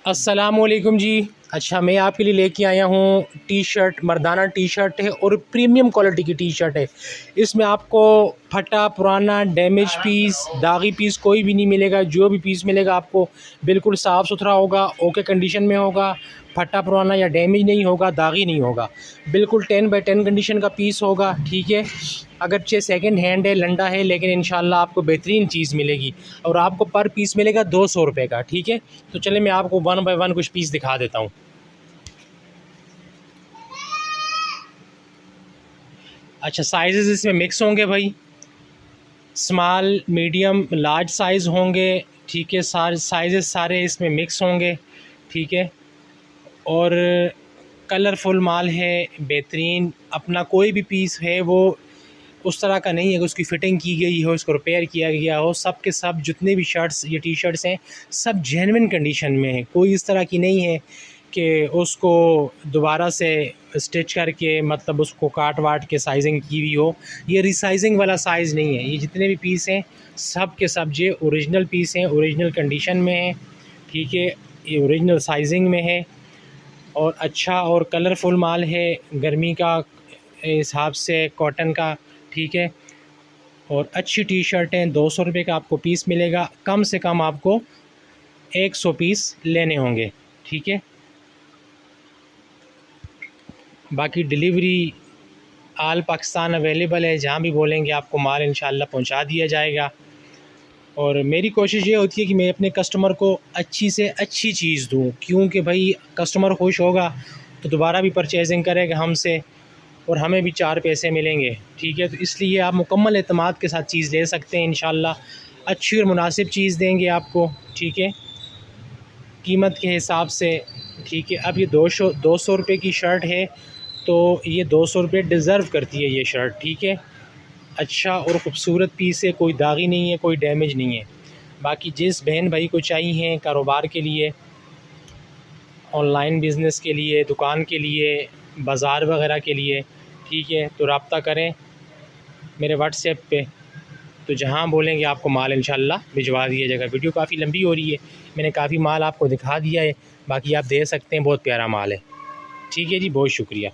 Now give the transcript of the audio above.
अस्सलामुअलैकुम जी। अच्छा, मैं आपके लिए लेके आया हूँ टी शर्ट, मर्दाना टी शर्ट है और प्रीमियम क्वालिटी की टी शर्ट है। इसमें आपको फटा पुराना डैमेज पीस, दागी पीस कोई भी नहीं मिलेगा। जो भी पीस मिलेगा आपको बिल्कुल साफ़ सुथरा होगा, ओके कंडीशन में होगा, फटा पुराना या डैमेज नहीं होगा, दागी नहीं होगा, बिल्कुल 10x10 कंडीशन का पीस होगा। ठीक है, अगरचे सेकंड हैंड है, लंडा है, लेकिन इंशाल्लाह आपको बेहतरीन चीज़ मिलेगी और आपको पर पीस मिलेगा 200 रुपये का। ठीक है, तो चले मैं आपको 1 बाय 1 कुछ पीस दिखा देता हूँ। अच्छा, साइज़ इसमें मिक्स होंगे भाई, स्मॉल मीडियम लार्ज साइज़ होंगे। ठीक है, सारे साइज़ सारे इसमें मिक्स होंगे। ठीक है, और कलरफुल माल है, बेहतरीन। अपना कोई भी पीस है वो उस तरह का नहीं है कि उसकी फ़िटिंग की गई हो, उसको रिपेयर किया गया हो। सब के सब जितने भी शर्ट्स या टी शर्ट्स हैं सब जेन्युइन कंडीशन में है। कोई इस तरह की नहीं है कि उसको दोबारा से स्टिच करके मतलब उसको काट वाट के साइजिंग की हुई हो। ये रिसाइजिंग वाला साइज़ नहीं है। ये जितने भी पीस हैं सब के सब ये ओरिजिनल पीस हैं, ओरिजिनल कंडीशन में हैं। ठीक है, ये ओरिजिनल साइजिंग में है और अच्छा और कलरफुल माल है, गर्मी का हिसाब से कॉटन का। ठीक है, और अच्छी टी शर्टें 200 रुपये का आपको पीस मिलेगा। कम से कम आपको 100 पीस लेने होंगे। ठीक है, बाकी डिलीवरी आल पाकिस्तान अवेलेबल है। जहाँ भी बोलेंगे आपको माल इंशाल्लाह पहुँचा दिया जाएगा। और मेरी कोशिश ये होती है कि मैं अपने कस्टमर को अच्छी से अच्छी चीज़ दूँ, क्योंकि भाई कस्टमर खुश होगा तो दोबारा भी परचेजिंग करेगा हमसे और हमें भी 4 पैसे मिलेंगे। ठीक है, तो इसलिए आप मुकम्मल एतमाद के साथ चीज़ ले सकते हैं इंशाल्लाह। अच्छी और मुनासिब चीज़ देंगे आपको। ठीक है, कीमत के हिसाब से। ठीक है, अब ये 200 रुपये की शर्ट है तो ये 200 रुपये डिज़र्व करती है ये शर्ट। ठीक है, अच्छा और ख़ूबसूरत पीस है, कोई दागी नहीं है, कोई डैमेज नहीं है। बाकी जिस बहन भाई को चाहिए कारोबार के लिए, ऑनलाइन बिज़नेस के लिए, दुकान के लिए, बाज़ार वगैरह के लिए, ठीक है, तो रब्ता करें मेरे व्हाट्सएप पे। तो जहाँ बोलेंगे आपको माल इंशाल्लाह भिजवा दिया जाएगा। वीडियो काफ़ी लंबी हो रही है, मैंने काफ़ी माल आपको दिखा दिया है, बाकी आप दे सकते हैं। बहुत प्यारा माल है। ठीक है जी, बहुत शुक्रिया।